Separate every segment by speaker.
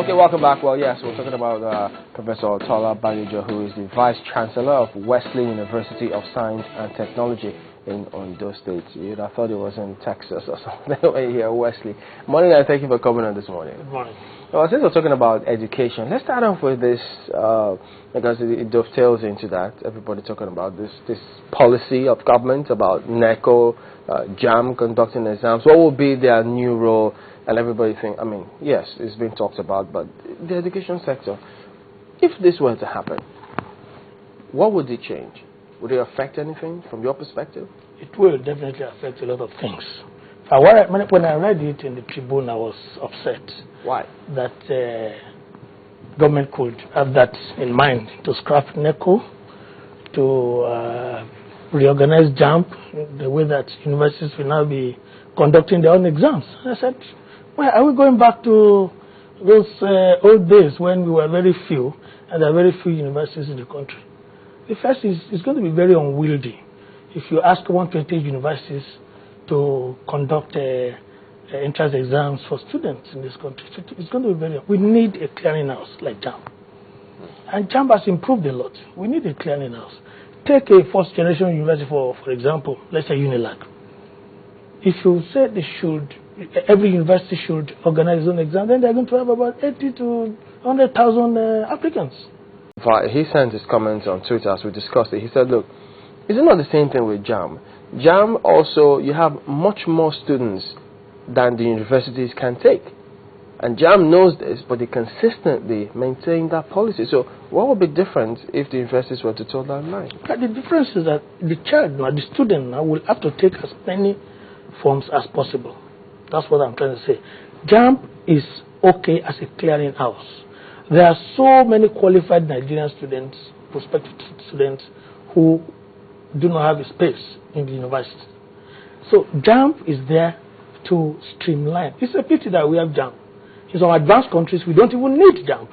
Speaker 1: Okay, welcome back. Well, yes, we're talking about Professor Tola Badejo, who is the Vice Chancellor of Wesley University of Science and Technology in Ondo State. You'd have thought it was in Texas or something way here, Wesley. Morning, and thank you for coming on this morning.
Speaker 2: Good morning.
Speaker 1: Well, since we're talking about education, let's start off with this, because it dovetails into that. Everybody talking about this policy of government about NECO, JAMB conducting exams. What will be their new role? And everybody think, I mean, yes, it's been talked about, but the education sector, if this were to happen, what would it change? Would it affect anything from your perspective?
Speaker 2: It will definitely affect a lot of things. When I read it in the Tribune, I was upset.
Speaker 1: Why?
Speaker 2: That government could have that in mind, to scrap NECO, to reorganize JAMB, the way that universities will now be conducting their own exams. I said, well, are we going back to those old days when we were very few and there are very few universities in the country? The first is it's going to be very unwieldy. If you ask 120 universities to conduct entrance exams for students in this country, it's going to be very. We need a clearinghouse like JAMB. And JAMB has improved a lot. We need a clearinghouse. Take a first generation university, for example, let's say UNILAG. If you say every university should organize its own exam, then they're going to have about 80 to 100,000 applicants.
Speaker 1: He sent his comments on Twitter as we discussed it. He said, look, is it not the same thing with JAMB? JAMB also, you have much more students than the universities can take. And JAMB knows this, but they consistently maintain that policy. So what would be different if the universities were to toe that line?
Speaker 2: The difference is that the child, the student now, will have to take as many forms as possible. That's what I'm trying to say. JAMB is okay as a clearinghouse. There are so many qualified Nigerian students, prospective students, who do not have a space in the university. So JAMB is there to streamline. It's a pity that we have JAMB. In some advanced countries, we don't even need JAMB.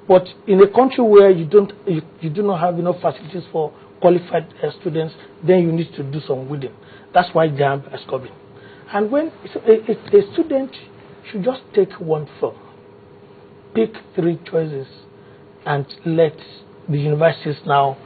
Speaker 2: But in a country where you do not have enough facilities for qualified students, then you need to do some weeding. That's why JAMB has come in. And when a student should just take one form, pick 3 choices, and let the universities now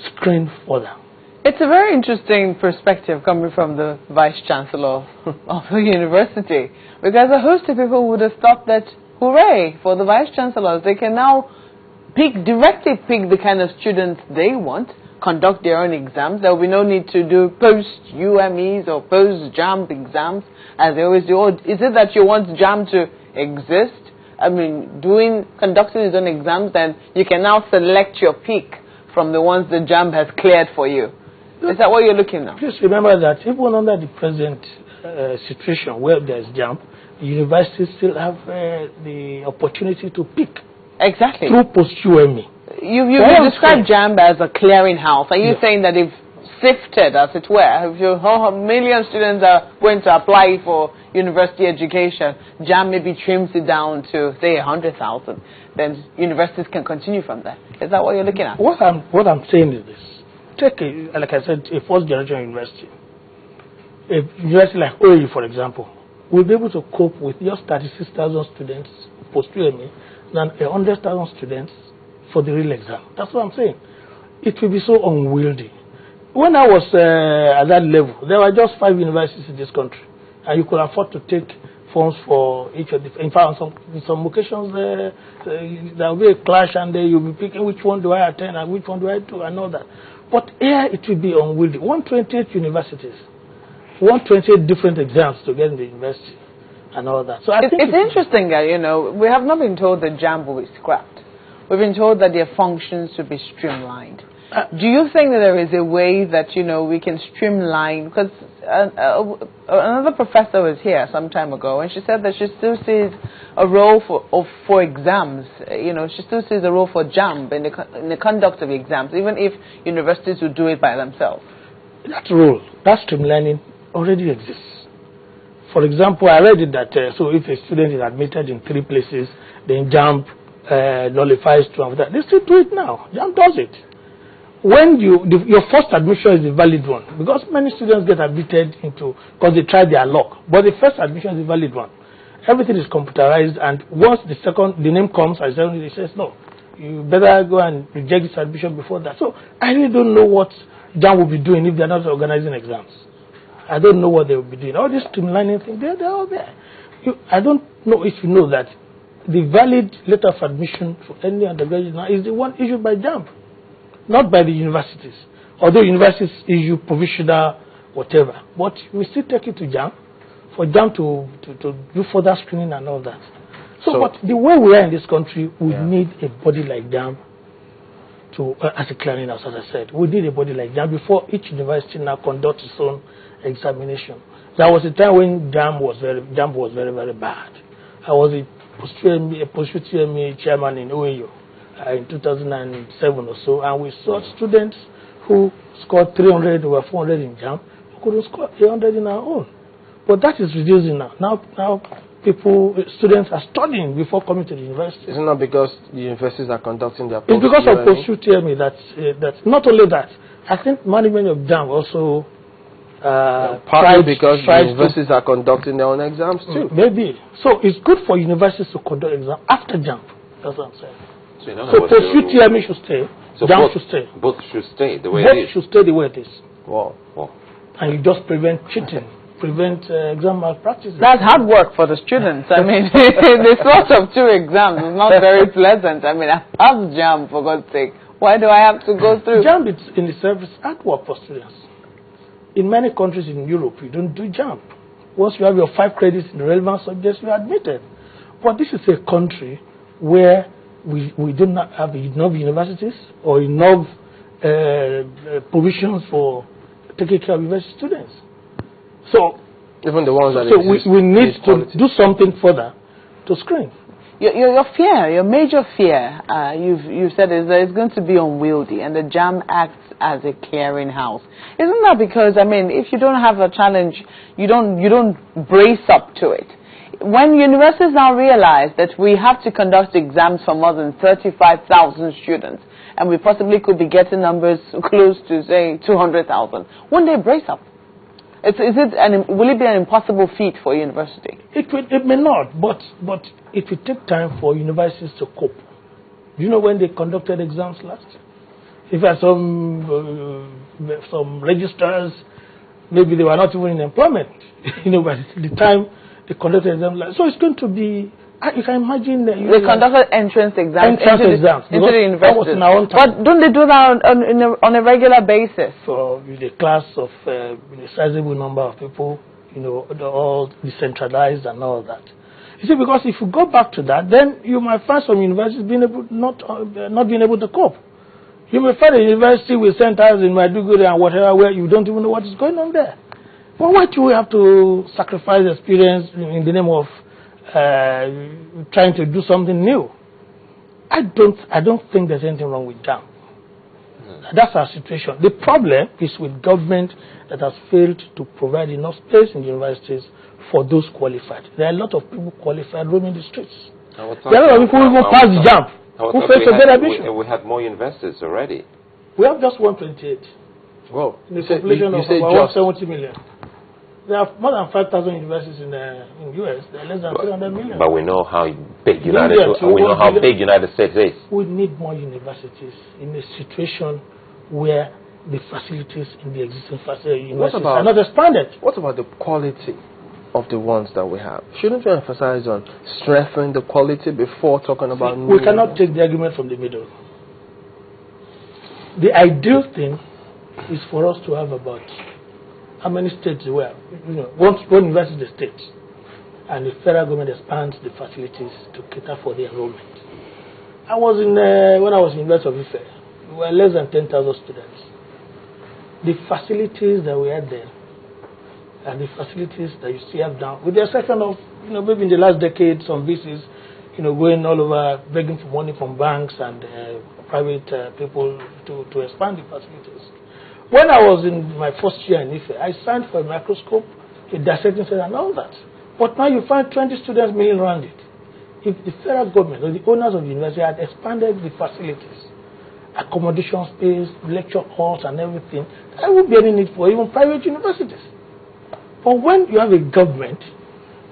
Speaker 2: screen for them.
Speaker 3: It's a very interesting perspective coming from the Vice Chancellor of the university, because a host of people would have thought that, hooray, for the Vice Chancellors, they can now directly pick the kind of students they want, conduct their own exams. There will be no need to do post-UMEs or post-JAMB exams, as they always do. Or is it that you want JAMB to exist? I mean, conducting his own exams, then you can now select your pick from the ones the JAMB has cleared for you. Is that what you're looking at?
Speaker 2: Please remember that even under the present situation where there's JAMB, the universities still have the opportunity to pick.
Speaker 3: Exactly.
Speaker 2: Through post-UME.
Speaker 3: You described JAMB as a clearinghouse. Are you saying that if sifted, as it were, if a million students are going to apply for university education, JAMB maybe trims it down to, say, 100,000, then universities can continue from there? Is that what you're looking at?
Speaker 2: What I'm saying is this. Take, like I said, a first-generation university. A university like OAU, for example, will be able to cope with just 36,000 students post-UME than 100,000 students for the real exam. That's what I'm saying. It will be so unwieldy. When I was at that level, there were just 5 universities in this country, and you could afford to take forms for each of the. In fact, on some occasions, there will be a clash, and you'll be picking which one do I attend and which one do I do, and all that. But here it will be unwieldy. 128 universities, 128 different exams to get in the university, and all that. So I think
Speaker 3: it's interesting that, we have not been told that JAMB will be scrapped. We've been told that their functions should be streamlined. Do you think that there is a way that, we can streamline? Because another professor was here some time ago, and she said that she still sees a role for exams. She still sees a role for JAMB in the conduct of exams, even if universities would do it by themselves.
Speaker 2: That role, that streamlining, already exists. For example, I read it that, so if a student is admitted in 3 places, then JAMB nullifies 2 of that. They still do it now. JAMB does it. When your first admission is the valid one, because many students get admitted because they tried their luck, but the first admission is the valid one. Everything is computerized, and once the name comes, as it says, no, you better go and reject this admission before that. So I really don't know what JAMB will be doing if they're not organizing exams. I don't know what they will be doing. All these streamlining things, they're all there. I don't know if you know that the valid letter of admission for any undergraduate now is the one issued by JAMB, not by the universities. Although universities issue provisional whatever, but we still take it to JAMB for JAMB to do further screening and all that. So but the way we are in this country, we need a body like JAMB to, as a clearinghouse, as I said, we need a body like JAMB before each university now conducts its own examination. There was a time when JAMB was very, very bad. I was a post-UTME chairman in OAU in 2007 or so, and we saw students who scored 300 or 400 in JAMB who couldn't score 800 in our own. But that is reducing now. Now students are studying before coming to the university.
Speaker 1: It's not because the universities are conducting their
Speaker 2: It's because of post-UTME that's not only that. I think management of JAMB also
Speaker 1: partly because the universities are conducting their own exams too.
Speaker 2: Maybe. So it's good for universities to conduct exams after JAMB. That's what I'm saying.
Speaker 4: So
Speaker 2: post-UTME should stay.
Speaker 4: So
Speaker 2: JAMB should stay.
Speaker 4: Both should stay the way it is.
Speaker 2: Both should stay the way it is.
Speaker 1: Wow.
Speaker 2: And you just prevent cheating, prevent exam malpractice.
Speaker 3: That's hard work for the students. I mean, the source of 2 exams is not very pleasant. I mean, I have JAMB, for God's sake. Why do I have to go through?
Speaker 2: JAMB is in the service hard work for students. In many countries in Europe, you don't do JAMB. Once you have your 5 credits in the relevant subjects, you are admitted. But this is a country where we do not have enough universities or enough provisions for taking care of university students. So
Speaker 1: even the ones that
Speaker 2: we need to do something further to screen.
Speaker 3: Your fear, your major fear, you've said is that it's going to be unwieldy, and the JAMB acts as a clearinghouse. Isn't that because, I mean, if you don't have a challenge, you don't brace up to it. When universities now realize that we have to conduct exams for more than 35,000 students, and we possibly could be getting numbers close to, say, 200,000, won't they brace up? Will it be an impossible feat for a university?
Speaker 2: It may not, but it will take time for universities to cope. Do you know when they conducted exams last? If there are some registrars, maybe they were not even in employment. By the time they conducted exams last. So it's going to be. You can imagine that
Speaker 3: they conducted entrance exams into the university. But don't they do that on a regular basis?
Speaker 2: So with a class of a sizable number of people, all decentralized and all that. You see, because if you go back to that, then you might find some universities not being able to cope. You may find a university with centers in Maiduguri and whatever where you don't even know what is going on there. Well, why do we have to sacrifice experience in the name of trying to do something new? I don't think there's anything wrong with JAMB. That's our situation. The problem is with government that has failed to provide enough space in universities for those qualified. There are a lot of people qualified roaming the streets. There are a lot of people who even pass the JAMB who fail to get admission.
Speaker 4: We had more universities already.
Speaker 2: We have just 128.
Speaker 1: Whoa.
Speaker 2: In a population of about 170 million. There are more than 5,000 universities in the US. There are less than 300 million.
Speaker 4: But we know how big United States is.
Speaker 2: We need more universities in a situation where the facilities in the existing universities are not expanded.
Speaker 1: What about the quality of the ones that we have? Shouldn't we emphasize on strengthening the quality before talking about new?
Speaker 2: We cannot take the argument from the middle. The ideal thing is for us to have about how many states we have. One university is a state, and the federal government expands the facilities to cater for the enrollment. When I was in University of Ife, we were less than 10,000 students. The facilities that we had then, and the facilities that you see have now, with the exception of, maybe in the last decade, some VCs, going all over begging for money from banks and private people to expand the facilities. When I was in my first year in Ife, I signed for a microscope, a dissecting center and all that. But now you find 20 students milling around it. If the federal government or the owners of the university had expanded the facilities, accommodation space, lecture halls and everything, there wouldn't be any need for even private universities. But when you have a government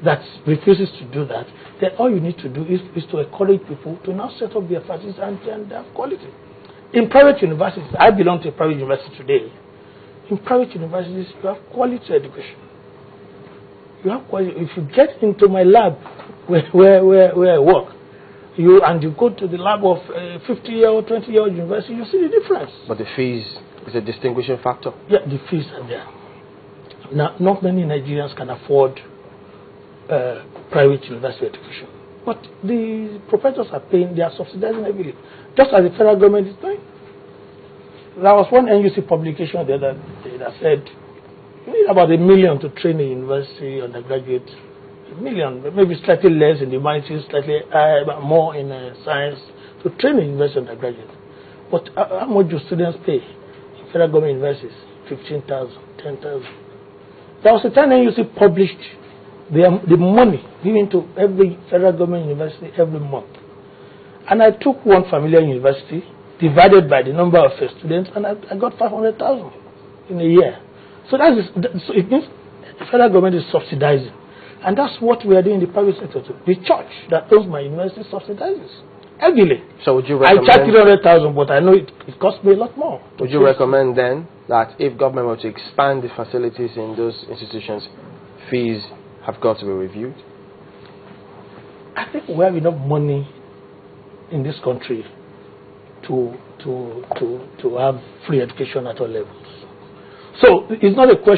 Speaker 2: that refuses to do that, then all you need to do is to encourage people to now set up their facilities and have quality. In private universities, I belong to a private university today. In private universities, you have quality education. You have quality. If you get into my lab where I work, you go to the lab of a 50-year or 20-year university, you see the difference.
Speaker 1: But the fees is a distinguishing factor.
Speaker 2: Yeah, the fees are there. Now, not many Nigerians can afford private university education. But the professors are paying, they are subsidizing heavily, just as the federal government is doing. There was one NUC publication the other day that said you need about $1 million to train a university undergraduate. $1 million, maybe slightly less in the humanities, slightly more in science, to train a university undergraduate. But how much do students pay in federal government universities? 15,000, 10,000. There was a time NUC published the money given to every federal government university every month. And I took one familiar university, divided by the number of students, and I got 500,000 in a year. So so it means the federal government is subsidizing. And that's what we are doing in the private sector too. The church that owns my university subsidizes heavily. So would you recommend? I charge 300,000, but I know it costs me a lot more.
Speaker 1: Would you recommend then that if government were to expand the facilities in those institutions, fees have got to be reviewed?
Speaker 2: I think we have enough money in this country to have free education at all levels. So it's not a question